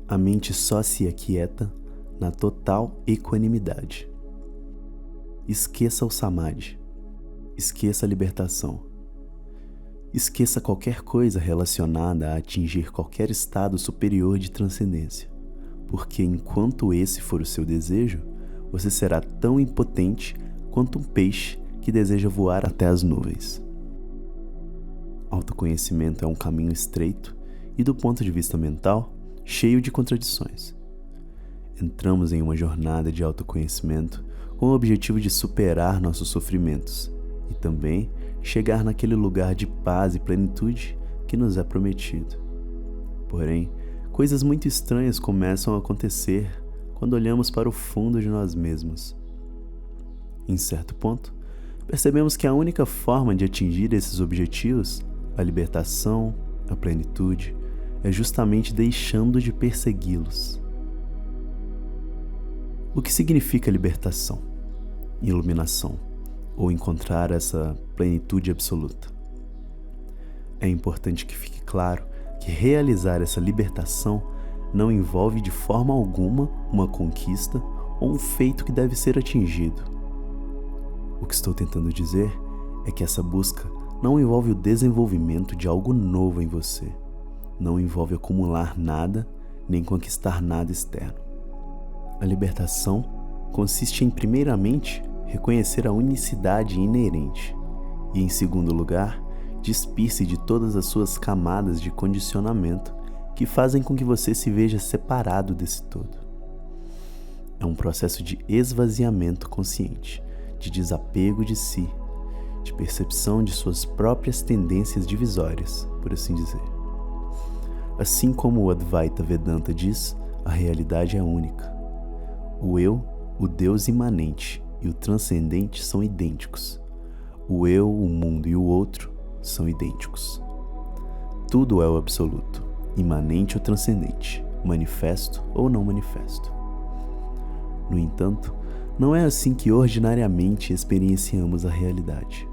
A mente só se aquieta na total equanimidade. Esqueça o samadhi. Esqueça a libertação. Esqueça qualquer coisa relacionada a atingir qualquer estado superior de transcendência, porque enquanto esse for o seu desejo, você será tão impotente quanto um peixe que deseja voar até as nuvens. Autoconhecimento é um caminho estreito e, do ponto de vista mental, cheio de contradições. Entramos em uma jornada de autoconhecimento com o objetivo de superar nossos sofrimentos e também chegar naquele lugar de paz e plenitude que nos é prometido. Porém, coisas muito estranhas começam a acontecer quando olhamos para o fundo de nós mesmos. Em certo ponto, percebemos que a única forma de atingir esses objetivos, a libertação, a plenitude, é justamente deixando de persegui-los. O que significa libertação, iluminação ou encontrar essa plenitude absoluta? É importante que fique claro que realizar essa libertação não envolve de forma alguma uma conquista ou um feito que deve ser atingido. O que estou tentando dizer é que essa busca não envolve o desenvolvimento de algo novo em você, não envolve acumular nada nem conquistar nada externo. A libertação consiste em, primeiramente, reconhecer a unicidade inerente e, em segundo lugar, despir-se de todas as suas camadas de condicionamento que fazem com que você se veja separado desse todo. É um processo de esvaziamento consciente, de desapego de si, de percepção de suas próprias tendências divisórias, por assim dizer. Assim como o Advaita Vedanta diz, a realidade é única. O eu, o Deus imanente e o transcendente são idênticos. O eu, o mundo e o outro são idênticos. Tudo é o absoluto, imanente ou transcendente, manifesto ou não manifesto. No entanto, não é assim que ordinariamente experienciamos a realidade.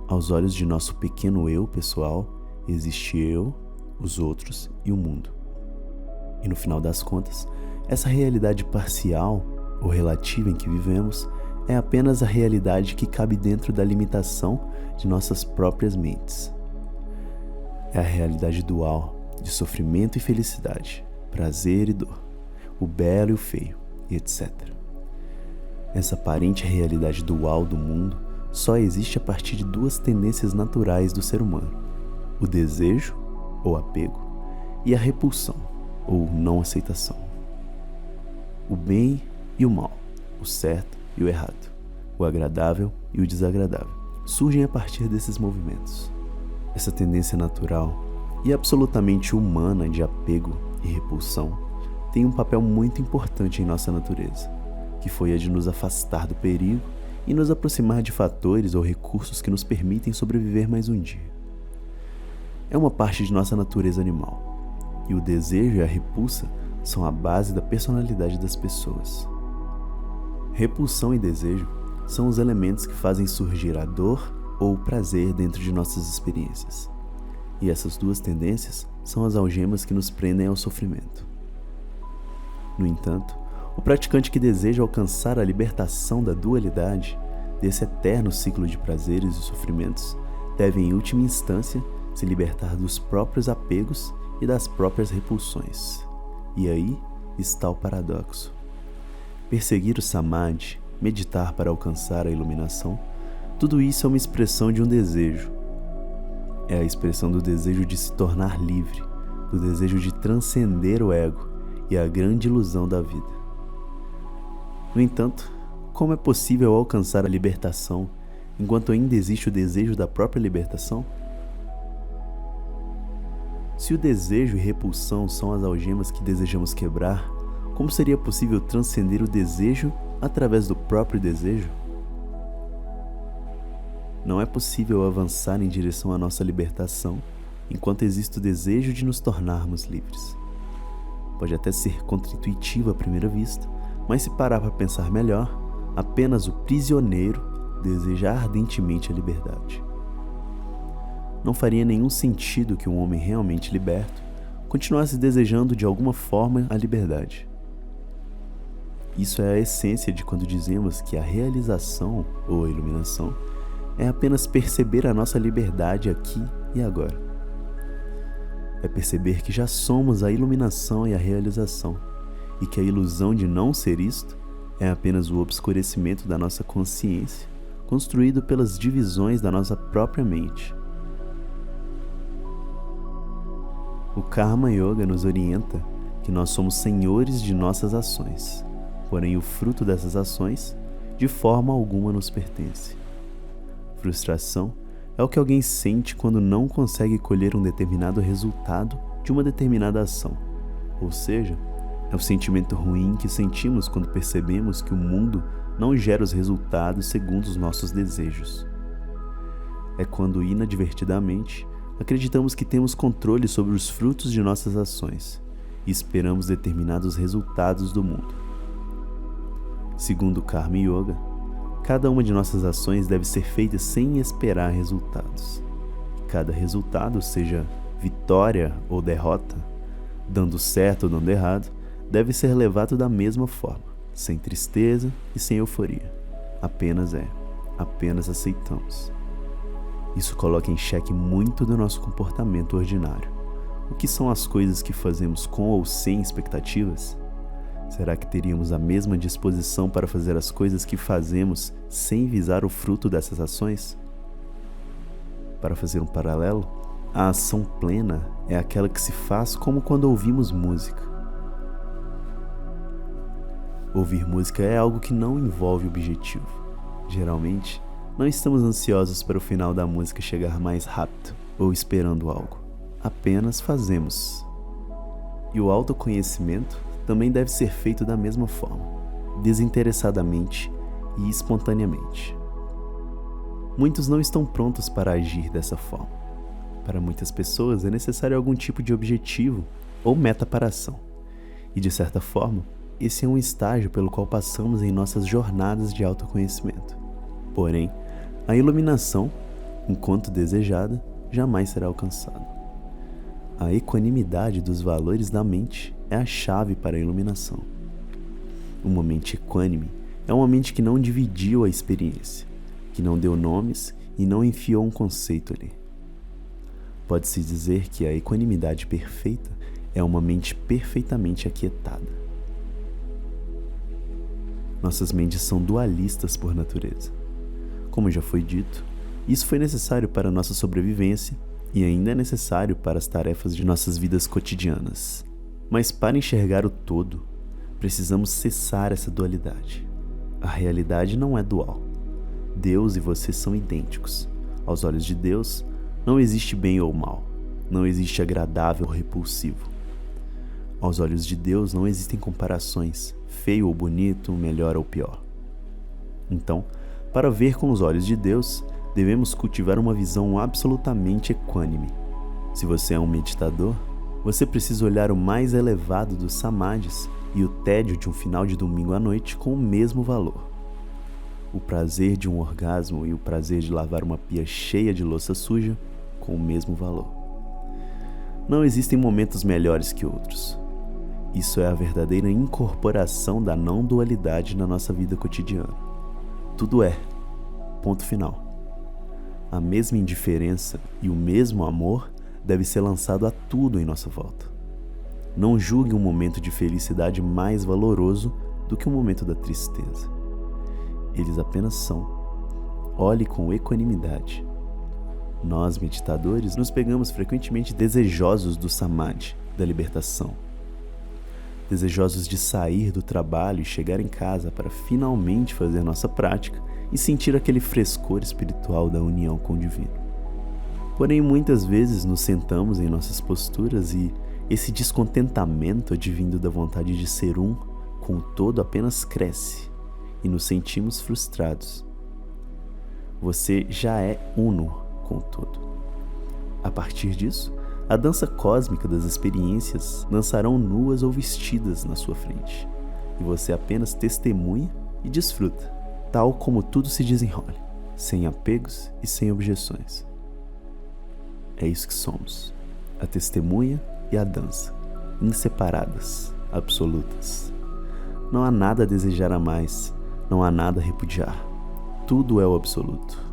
Aos olhos de nosso pequeno eu pessoal, existe eu, os outros e o mundo. E no final das contas, essa realidade parcial ou relativa em que vivemos é apenas a realidade que cabe dentro da limitação de nossas próprias mentes. É a realidade dual de sofrimento e felicidade, prazer e dor, o belo e o feio, e etc. Essa aparente realidade dual do mundo só existe a partir de duas tendências naturais do ser humano: o desejo, ou apego, e a repulsão, ou não aceitação. O bem e o mal, o certo e o errado, o agradável e o desagradável, surgem a partir desses movimentos. Essa tendência natural e absolutamente humana de apego e repulsão tem um papel muito importante em nossa natureza, que foi a de nos afastar do perigo e nos aproximar de fatores ou recursos que nos permitem sobreviver mais um dia. É uma parte de nossa natureza animal, e o desejo e a repulsa são a base da personalidade das pessoas. Repulsão e desejo são os elementos que fazem surgir a dor ou o prazer dentro de nossas experiências. E essas duas tendências são as algemas que nos prendem ao sofrimento. No entanto, o praticante que deseja alcançar a libertação da dualidade, desse eterno ciclo de prazeres e sofrimentos, deve, em última instância, se libertar dos próprios apegos e das próprias repulsões. E aí está o paradoxo. Perseguir o samadhi, meditar para alcançar a iluminação, tudo isso é uma expressão de um desejo. É a expressão do desejo de se tornar livre, do desejo de transcender o ego e a grande ilusão da vida. No entanto, como é possível alcançar a libertação enquanto ainda existe o desejo da própria libertação? Se o desejo e repulsão são as algemas que desejamos quebrar, como seria possível transcender o desejo através do próprio desejo? Não é possível avançar em direção à nossa libertação enquanto existe o desejo de nos tornarmos livres. Pode até ser contra-intuitivo à primeira vista, mas se parar para pensar melhor, apenas o prisioneiro deseja ardentemente a liberdade. Não faria nenhum sentido que um homem realmente liberto continuasse desejando de alguma forma a liberdade. Isso é a essência de quando dizemos que a realização ou a iluminação é apenas perceber a nossa liberdade aqui e agora. É perceber que já somos a iluminação e a realização, e que a ilusão de não ser isto é apenas o obscurecimento da nossa consciência, construído pelas divisões da nossa própria mente. O Karma Yoga nos orienta que nós somos senhores de nossas ações, porém o fruto dessas ações de forma alguma nos pertence. Frustração é o que alguém sente quando não consegue colher um determinado resultado de uma determinada ação, ou seja, é o sentimento ruim que sentimos quando percebemos que o mundo não gera os resultados segundo os nossos desejos. É quando inadvertidamente acreditamos que temos controle sobre os frutos de nossas ações e esperamos determinados resultados do mundo. Segundo o Karma Yoga, cada uma de nossas ações deve ser feita sem esperar resultados. Cada resultado, seja vitória ou derrota, dando certo ou dando errado, deve ser levado da mesma forma, sem tristeza e sem euforia. Apenas aceitamos. Isso coloca em xeque muito do nosso comportamento ordinário. O que são as coisas que fazemos com ou sem expectativas? Será que teríamos a mesma disposição para fazer as coisas que fazemos sem visar o fruto dessas ações? Para fazer um paralelo, a ação plena é aquela que se faz como quando ouvimos música. Ouvir música é algo que não envolve objetivo. Geralmente, não estamos ansiosos para o final da música chegar mais rápido ou esperando algo. Apenas fazemos. E o autoconhecimento também deve ser feito da mesma forma, desinteressadamente e espontaneamente. Muitos não estão prontos para agir dessa forma. Para muitas pessoas é necessário algum tipo de objetivo ou meta para a ação. E de certa forma, esse é um estágio pelo qual passamos em nossas jornadas de autoconhecimento. Porém, a iluminação, enquanto desejada, jamais será alcançada. A equanimidade dos valores da mente é a chave para a iluminação. Uma mente equânime é uma mente que não dividiu a experiência, que não deu nomes e não enfiou um conceito ali. Pode-se dizer que a equanimidade perfeita é uma mente perfeitamente aquietada. Nossas mentes são dualistas por natureza. Como já foi dito, isso foi necessário para a nossa sobrevivência e ainda é necessário para as tarefas de nossas vidas cotidianas. Mas para enxergar o todo, precisamos cessar essa dualidade. A realidade não é dual. Deus e você são idênticos. Aos olhos de Deus, não existe bem ou mal. Não existe agradável ou repulsivo. Aos olhos de Deus não existem comparações, feio ou bonito, melhor ou pior. Então, para ver com os olhos de Deus, devemos cultivar uma visão absolutamente equânime. Se você é um meditador, você precisa olhar o mais elevado dos samadhis e o tédio de um final de domingo à noite com o mesmo valor. O prazer de um orgasmo e o prazer de lavar uma pia cheia de louça suja com o mesmo valor. Não existem momentos melhores que outros. Isso é a verdadeira incorporação da não-dualidade na nossa vida cotidiana. Tudo é. Ponto final. A mesma indiferença e o mesmo amor deve ser lançado a tudo em nossa volta. Não julgue um momento de felicidade mais valoroso do que um momento da tristeza. Eles apenas são. Olhe com equanimidade. Nós, meditadores, nos pegamos frequentemente desejosos do samadhi, da libertação. Desejosos de sair do trabalho e chegar em casa para finalmente fazer nossa prática e sentir aquele frescor espiritual da união com o divino. Porém, muitas vezes nos sentamos em nossas posturas e esse descontentamento advindo da vontade de ser um com o todo apenas cresce e nos sentimos frustrados. Você já é uno com o todo. A partir disso, a dança cósmica das experiências dançarão nuas ou vestidas na sua frente, e você apenas testemunha e desfruta, tal como tudo se desenrola, sem apegos e sem objeções. É isso que somos, a testemunha e a dança, inseparadas, absolutas. Não há nada a desejar a mais, não há nada a repudiar. Tudo é o absoluto.